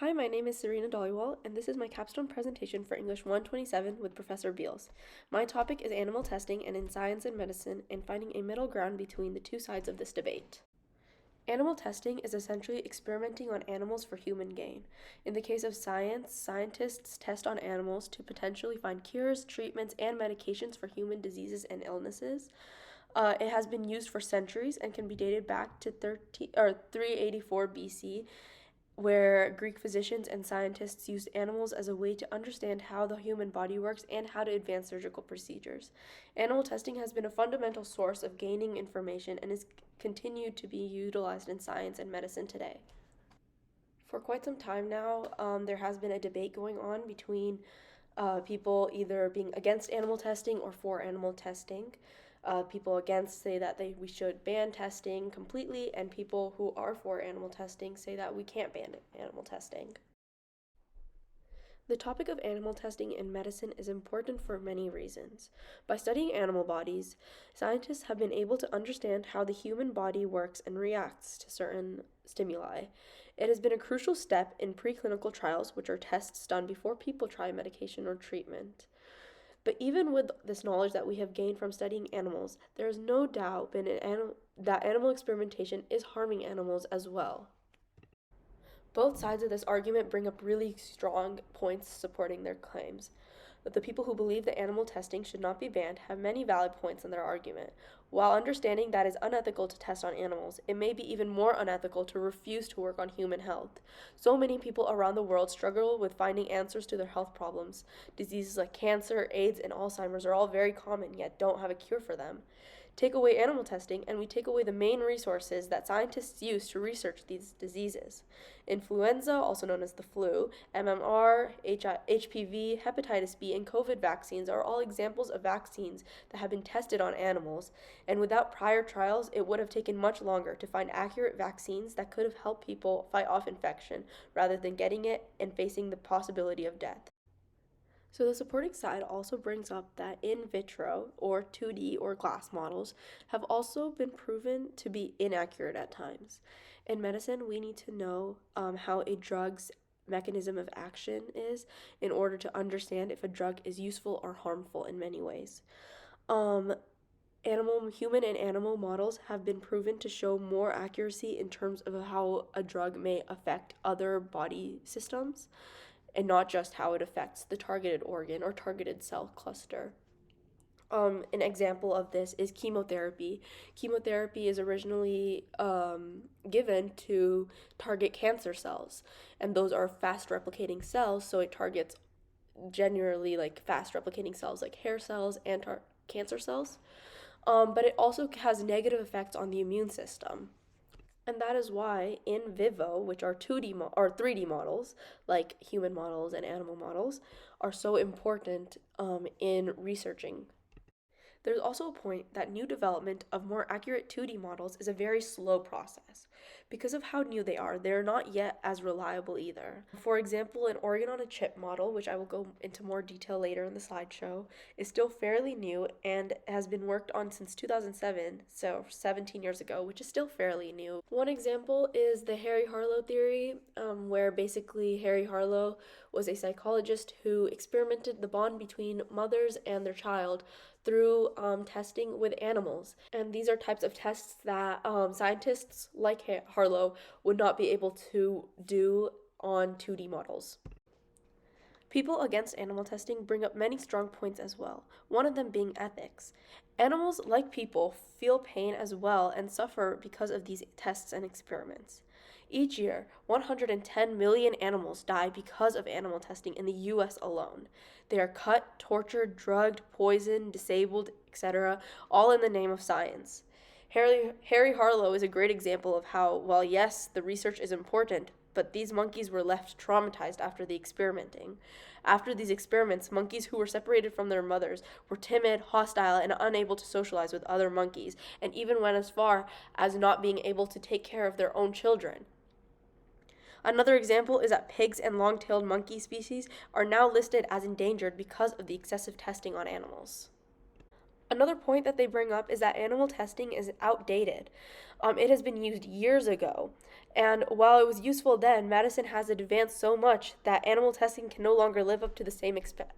Hi, my name is Serena Dollywall, and this is my capstone presentation for English 127 with Professor Beals. My topic is animal testing and in science and medicine and finding a middle ground between the two sides of this debate. Animal testing is essentially experimenting on animals for human gain. In the case of science, scientists test on animals to potentially find cures, treatments, and medications for human diseases and illnesses. It has been used for centuries and can be dated back to 384 BC, where Greek physicians and scientists used animals as a way to understand how the human body works and how to advance surgical procedures. Animal testing has been a fundamental source of gaining information and is continued to be utilized in science and medicine today. For quite some time now, there has been a debate going on between people either being against animal testing or for animal testing. People against say that we should ban testing completely, and people who are for animal testing say that we can't ban animal testing. The topic of animal testing in medicine is important for many reasons. By studying animal bodies, scientists have been able to understand how the human body works and reacts to certain stimuli. It has been a crucial step in preclinical trials, which are tests done before people try medication or treatment. But even with this knowledge that we have gained from studying animals, there is no doubt that animal experimentation is harming animals as well. Both sides of this argument bring up really strong points supporting their claims. But the people who believe that animal testing should not be banned have many valid points in their argument. While understanding that it is unethical to test on animals, it may be even more unethical to refuse to work on human health. So many people around the world struggle with finding answers to their health problems. Diseases like cancer, AIDS, and Alzheimer's are all very common, yet don't have a cure for them. Take away animal testing, and we take away the main resources that scientists use to research these diseases. Influenza, also known as the flu, MMR, HPV, hepatitis B, and COVID vaccines are all examples of vaccines that have been tested on animals, and without prior trials, it would have taken much longer to find accurate vaccines that could have helped people fight off infection rather than getting it and facing the possibility of death. So the supporting side also brings up that in vitro or 2D or glass models have also been proven to be inaccurate at times. In medicine, we need to know how a drug's mechanism of action is in order to understand if a drug is useful or harmful in many ways. Human and animal models have been proven to show more accuracy in terms of how a drug may affect other body systems, and not just how it affects the targeted organ or targeted cell cluster. An example of this is chemotherapy. Chemotherapy is originally given to target cancer cells, and those are fast replicating cells, so it targets generally like fast replicating cells like hair cells and cancer cells. But it also has negative effects on the immune system. And that is why in vivo, which are 3D models, like human models and animal models, are so important in researching. There's also a point that new development of more accurate 2D models is a very slow process. Because of how new they are, they're not yet as reliable either. For example, an organ on a chip model, which I will go into more detail later in the slideshow, is still fairly new and has been worked on since 2007, so 17 years ago, which is still fairly new. One example is the Harry Harlow theory, where basically Harry Harlow was a psychologist who experimented the bond between mothers and their child through testing with animals. And these are types of tests that scientists like Harlow would not be able to do on 2D models. People against animal testing bring up many strong points as well, one of them being ethics. Animals, like people, feel pain as well and suffer because of these tests and experiments. Each year, 110 million animals die because of animal testing in the US alone. They are cut, tortured, drugged, poisoned, disabled, etc., all in the name of science. Harry Harlow is a great example of how, while yes, the research is important, but these monkeys were left traumatized after the experimenting. After these experiments, monkeys who were separated from their mothers were timid, hostile, and unable to socialize with other monkeys, and even went as far as not being able to take care of their own children. Another example is that pigs and long-tailed monkey species are now listed as endangered because of the excessive testing on animals. Another point that they bring up is that animal testing is outdated. It has been used years ago, And while it was useful then, medicine has advanced so much that animal testing can no longer live up to the same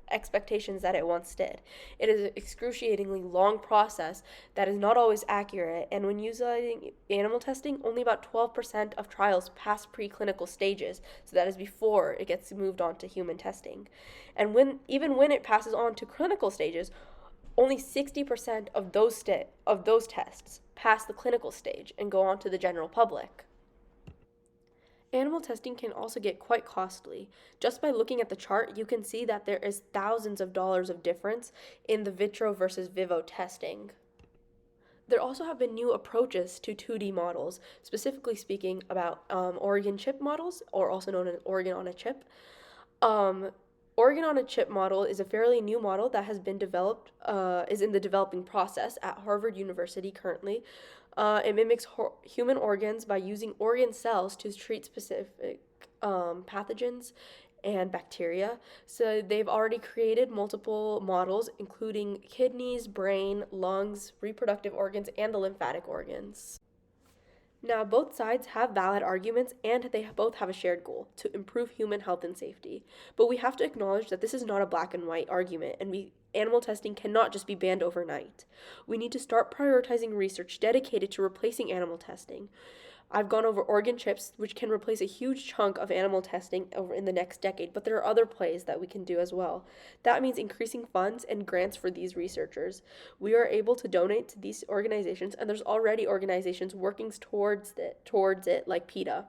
expectations that it once did. It is an excruciatingly long process that is not always accurate, and when using animal testing, only about 12% of trials pass preclinical stages, so that is before it gets moved on to human testing. And even when it passes on to clinical stages, only 60% of those tests pass the clinical stage and go on to the general public. Animal testing can also get quite costly. Just by looking at the chart, you can see that there is thousands of dollars of difference in the vitro versus vivo testing. There also have been new approaches to 2D models, specifically speaking about organ chip models, or also known as organ on a chip. Um, Organ on a chip model is a fairly new model that has been developed, is in the developing process at Harvard University currently. It mimics human organs by using organ cells to treat specific pathogens and bacteria. So they've already created multiple models, including kidneys, brain, lungs, reproductive organs, and the lymphatic organs. Now, both sides have valid arguments and they both have a shared goal to improve human health and safety. But we have to acknowledge that this is not a black and white argument, and animal testing cannot just be banned overnight. We need to start prioritizing research dedicated to replacing animal testing. I've gone over organ chips, which can replace a huge chunk of animal testing over in the next decade, but there are other plays that we can do as well. That means increasing funds and grants for these researchers. We are able to donate to these organizations, and there's already organizations working towards it like PETA.